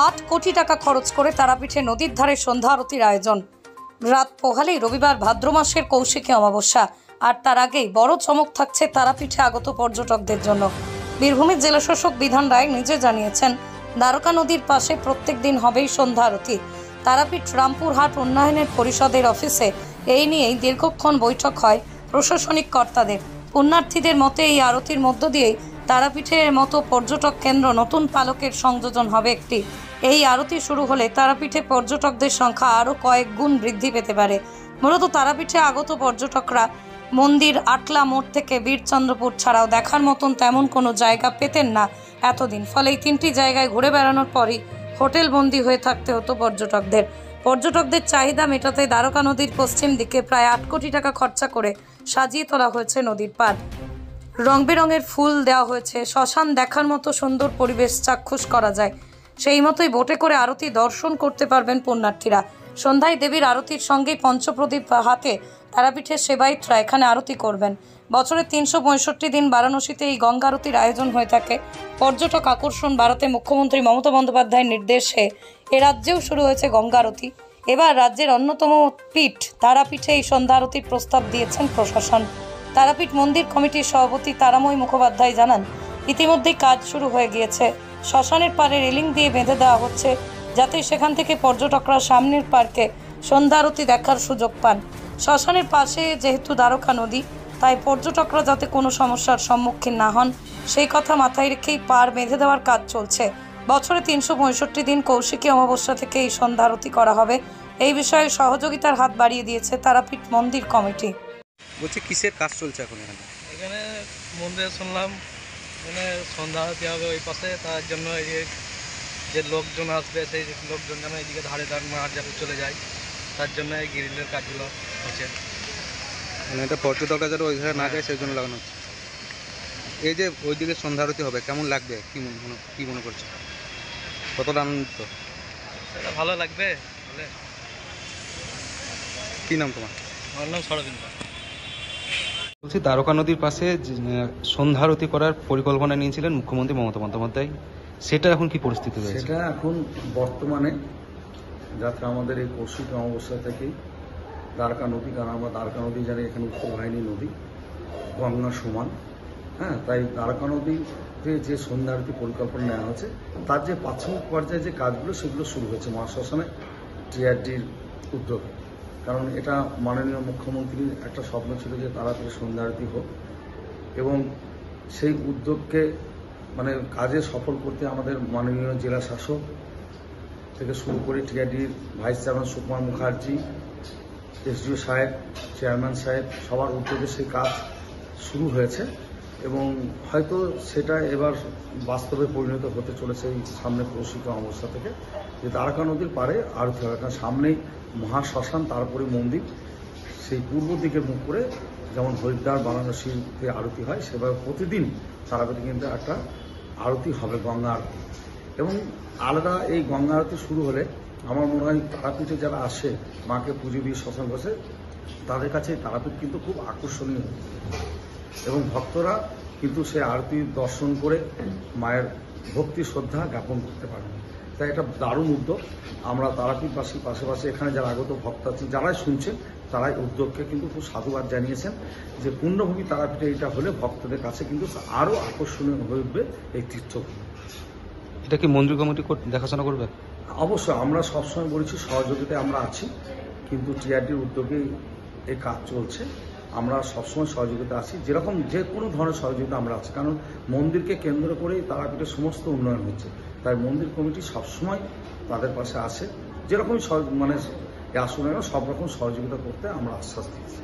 8 কোটি টাকা খরচ করে তারাপীঠে নদীর ধারে সন্ধ্যা আরতির আয়োজন। রাত পোহালেই রবিবার ভাদ্র মাসের কৌশিকী অমাবস্যা, আর তার আগেই বড় চমক থাকছে তারাপীঠে আগত পর্যটকদের জন্য। বীরভূমের জেলাশাসক বিধান রায় নিজে জানিয়েছেন, দ্বারকা নদীর পাশে প্রত্যেক দিন হবেই সন্ধ্যা আরতি। তারাপীঠ রামপুরহাট উন্নয়নের পরিষদের অফিসে এই নিয়েই দীর্ঘক্ষণ বৈঠক হয় প্রশাসনিক কর্তাদের। পুণ্যার্থীদের মতে এই আরতির মধ্য দিয়েই তারাপীঠের মতো পর্যটক কেন্দ্র নতুন পালকের সংযোজন হবে একটি। এই আরতি শুরু হলে তারাপীঠে পর্যটকদের সংখ্যা আরও কয়েক গুণ বৃদ্ধি পেতে পারে। মূলত তারাপীঠে আগত পর্যটকরা মন্দির, আটলা মোড় থেকে বীরচন্দ্রপুর ছাড়াও দেখার মতন তেমন কোনো জায়গা পেতেন না এতদিন। ফলে এই 3টি জায়গায় ঘুরে বেড়ানোর পরই হোটেল বন্দী হয়ে থাকতে হতো পর্যটকদের চাহিদা মেটাতে দ্বারকা নদীর পশ্চিম দিকে প্রায় 8 কোটি টাকা খরচা করে সাজিয়ে তোলা হয়েছে নদীর পাড়। রং বেরঙের ফুল দেওয়া হয়েছে, শ্মশান দেখার মতো সুন্দর পরিবেশ চাক্ষুষ করা যায়। সেই মতোই বোটে করে আরতি দর্শন করতে পারবেন পুণ্যার্থীরা। সন্ধ্যায় দেবীর আরতির সঙ্গেই পঞ্চপ্রদীপ হাতে তারাপীঠের সেবায়িতরা এখানে আরতি করবেন। বছরে 365 দিন বারাণসীতে এই গঙ্গা আরতির আয়োজন হয়ে থাকে। পর্যটক আকর্ষণ বাড়াতে মুখ্যমন্ত্রী মমতা বন্দ্যোপাধ্যায়ের নির্দেশে এ রাজ্যেও শুরু হয়েছে গঙ্গা আরতি। এবার রাজ্যের অন্যতম পীঠ তারাপীঠে এই সন্ধ্যা আরতির প্রস্তাব দিয়েছেন প্রশাসন। তারাপীঠ মন্দির কমিটির সভাপতি তারাময় মুখোপাধ্যায় জানান, ইতিমধ্যেই কাজ শুরু হয়ে গিয়েছে। শ্মশানের পাড়ে রেলিং দিয়ে বেঁধে দেওয়া হচ্ছে, যাতে সেখান থেকে পর্যটকরা সামনের পার্কে সন্ধ্যা আরতি দেখার সুযোগ পান। শ্মশানের পাশে যেহেতু দ্বারকা নদী, তাই পর্যটকরা যাতে কোনো সমস্যার সম্মুখীন না হন সেই কথা মাথায় রেখেই পাড় বেঁধে দেওয়ার কাজ চলছে। বছরে 365 দিন কৌশিকী অমাবস্যা থেকে এই সন্ধ্যা আরতি করা হবে। এই বিষয়ে সহযোগিতার হাত বাড়িয়ে দিয়েছে তারাপীঠ মন্দির কমিটি। বলছে কিসের কাজ চলছে এখন এখানে মন্দিরে শুনলাম মানে সন্ধ্যা আরতি হবে ওই পাশে, তার জন্য এই যে লোকজন আসবে সেই লোকজন যেন এইদিকে ধারে মাঠ যাতে চলে যায়, তার জন্য এই গ্রিলের কাজগুলো হচ্ছে। মানে এটা পর্যটকরা যারা ওই ধারে না যায় সেই জন্য লাগানো হচ্ছে। এই যে ওইদিকে সন্ধ্যা আরতি হবে, কেমন লাগবে, কি মনে করছে, কতটা আনন্দিত? সেটা ভালো লাগবে। বলে কি নাম তোমার? আমার নাম সরবিন্দ। বলছি দ্বারকা নদীর পাশে সন্ধ্যা আরতি করার পরিকল্পনা নিয়েছিলেন মুখ্যমন্ত্রী মমতা বন্দ্যোপাধ্যায়, সেটা এখন কি পরিস্থিতি রয়েছে? সেটা এখন বর্তমানে যাতে আমাদের এই কৌশিকী অমাবস্যা থেকেই দ্বারকা নদী, কারণ আমরা দ্বারকা নদী জানি এখানে উত্তর বাহিনী নদী, গঙ্গা সমান, হ্যাঁ, তাই দ্বারকা নদীতে যে সন্ধ্যা আরতি পরিকল্পনা নেওয়া হয়েছে তার যে প্রাথমিক পর্যায়ে যে কাজগুলো সেগুলো শুরু হয়েছে মহাশ্মশানে টিআরডির উদ্যোগে। কারণ এটা মাননীয় মুখ্যমন্ত্রীর একটা স্বপ্ন ছিল যে তাড়াতাড়ি সন্ধ্যা আরতি হোক, এবং সেই উদ্যোগকে মানে কাজে সফল করতে আমাদের মাননীয় জেলা শাসক থেকে শুরু করে টিআরডির vice chairman Sukumar Mukherjee, SDO সাহেব, চেয়ারম্যান সাহেব সবার উদ্যোগে সেই কাজ শুরু হয়েছে, এবং হয়তো সেটা এবার বাস্তবে পরিণত হতে চলেছে এই সামনে কৌশিকী অমাবস্যা থেকে, যে দ্বারকা নদীর পাড়ে আরতি হবে। কারণ সামনেই মহাশ্মশান, তারপরে মন্দির, সেই পূর্ব দিকে মুখ করে যেমন হরিদ্বার বারাণসীতে আরতি হয় সেভাবে প্রতিদিন তারাপীঠে কিন্তু একটা আরতি হবে, গঙ্গা আরতি। এবং আলাদা এই গঙ্গা আরতি শুরু হলে আমার মনে হয় তারাপীঠে যারা আসে মাকে পুজো দিয়ে শ্মশান বসে, তাদের কাছে তারাপীঠ কিন্তু খুব আকর্ষণীয়, এবং ভক্তরা কিন্তু সে আরতি দর্শন করে মায়ের ভক্তি শ্রদ্ধা জ্ঞাপন করতে পারেন। তাই এটা দারুণ উদ্যোগ। আমরা তারাপীঠবাসী পাশাপাশি এখানে যারা আগত ভক্ত আছেন, যারাই শুনছেন, তারাই উদ্যোগকে কিন্তু খুব সাধুবাদ জানিয়েছেন যে পূর্ণভূমি তারাপীঠে এটা হলে ভক্তদের কাছে কিন্তু আরও আকর্ষণীয় হয়ে উঠবে এই তীর্থভূমি। এটা কি মন্দির কমিটি দেখাশোনা করবে? অবশ্যই আমরা সবসময় বলেছি সহযোগিতায় আমরা আছি, কিন্তু টিআরডির উদ্যোগেই এই কাজ চলছে। আমরা সবসময় সহযোগিতা আছি, যেরকম যে কোনো ধরনের সহযোগিতা আমরা আছি, কারণ মন্দিরকে কেন্দ্র করেই তারাপীঠের সমস্ত উন্নয়ন হচ্ছে। তাই মন্দির কমিটি সবসময় তাদের পাশে আসে, যেরকমই মানে আসুন সব রকম সহযোগিতা করতে আমরা আশ্বাস দিয়েছি।